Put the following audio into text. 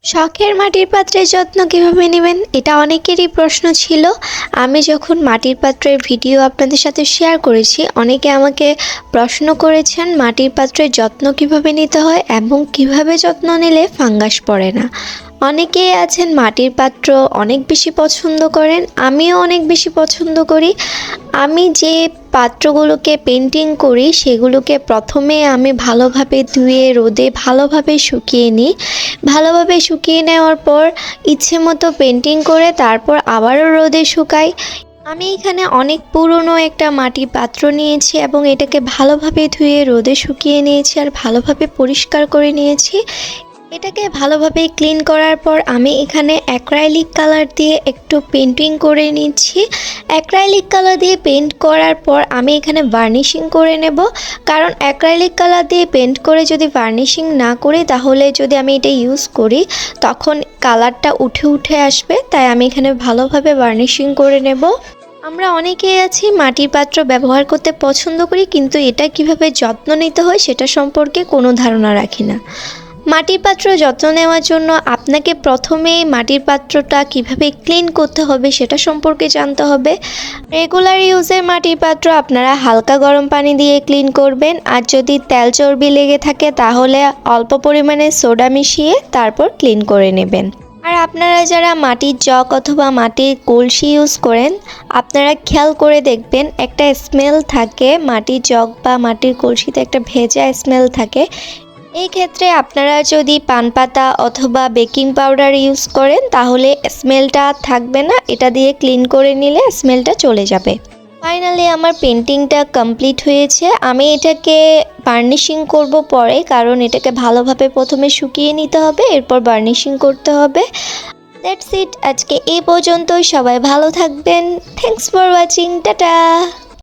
শখের মাটির পাত্রের যত্ন কিভাবে নেবেন, এটা অনেকেরই প্রশ্ন ছিল। আমি যখন মাটির পাত্রের ভিডিও আপনাদের সাথে শেয়ার করেছি, অনেকে আমাকে প্রশ্ন করেছেন মাটির পাত্রের যত্ন কিভাবে নিতে হয় এবং কিভাবে যত্ন নিলে ফাঙ্গাস পড়ে না। অনেকেই আছেন মাটির পাত্র অনেক বেশি পছন্দ করেন, আমিও অনেক বেশি পছন্দ করি। আমি যে পাত্রগুলোকে পেন্টিং করি সেগুলোকে প্রথমে আমি ভালোভাবে ধুয়ে রোদে ভালোভাবে শুকিয়ে নিই। ভালোভাবে শুকিয়ে নেওয়ার পর ইচ্ছে মতো পেন্টিং করে তারপর আবারও রোদে শুকাই। আমি এখানে অনেক পুরনো একটা মাটির পাত্র নিয়েছি এবং এটাকে ভালোভাবে ধুয়ে রোদে শুকিয়ে নিয়েছি আর ভালোভাবে পরিষ্কার করে নিয়েছি। এটাকে ভালোভাবে ক্লিন করার পর আমি এখানে অ্যাক্রাইলিক কালার দিয়ে একটু পেন্টিং করে নিচ্ছি। অ্যাক্রাইলিক কালার দিয়ে পেন্ট করার পর আমি এখানে ভার্নিশিং করে নেব, কারণ অ্যাক্রাইলিক কালার দিয়ে পেন্ট করে যদি ভার্নিশিং না করি তাহলে যদি আমি এটা ইউজ করি তখন কালারটা উঠে উঠে আসবে, তাই আমি এখানে ভালোভাবে ভার্নিশিং করে নেব। আমরা অনেকেই আছি মাটির পাত্র ব্যবহার করতে পছন্দ করি, কিন্তু এটা কিভাবে যত্ন নিতে হয় সেটা সম্পর্কে কোনো ধারণা রাখি না। মাটির পাত্র যত্ন নেওয়ার জন্য আপনাকে প্রথমে মাটির পাত্রটা কিভাবে ক্লিন করতে হবে সেটা সম্পর্কে জানতে হবে। রেগুলার ইউজের মাটির পাত্র আপনারা হালকা গরম পানি দিয়ে ক্লিন করবেন, আর যদি তেল চর্বি লেগে থাকে তাহলে অল্প পরিমাণে সোডা মিশিয়ে তারপর ক্লিন করে নেবেন। আর আপনারা যারা মাটির জগ অথবা মাটির কলসি ইউজ করেন, আপনারা খেয়াল করে দেখবেন একটা স্মেল থাকে, মাটির জগ বা মাটির কলসিতে একটা ভেজা স্মেল থাকে। এই ক্ষেত্রে আপনারা যদি পান পাতা অথবা বেকিং পাউডার ইউজ করেন তাহলে স্মেলটা থাকবে না, এটা দিয়ে ক্লিন করে নিলে স্মেলটা চলে যাবে। ফাইনালি আমার পেন্টিংটা কমপ্লিট হয়েছে। আমি এটাকে বার্নিশিং করব পরে, কারণ এটাকে ভালোভাবে প্রথমে শুকিয়ে নিতে হবে, এরপর বার্নিশিং করতে হবে। দ্যাটস ইট, আজকে এই পর্যন্তই। সবাই ভালো থাকবেন। Thanks for watching, tata.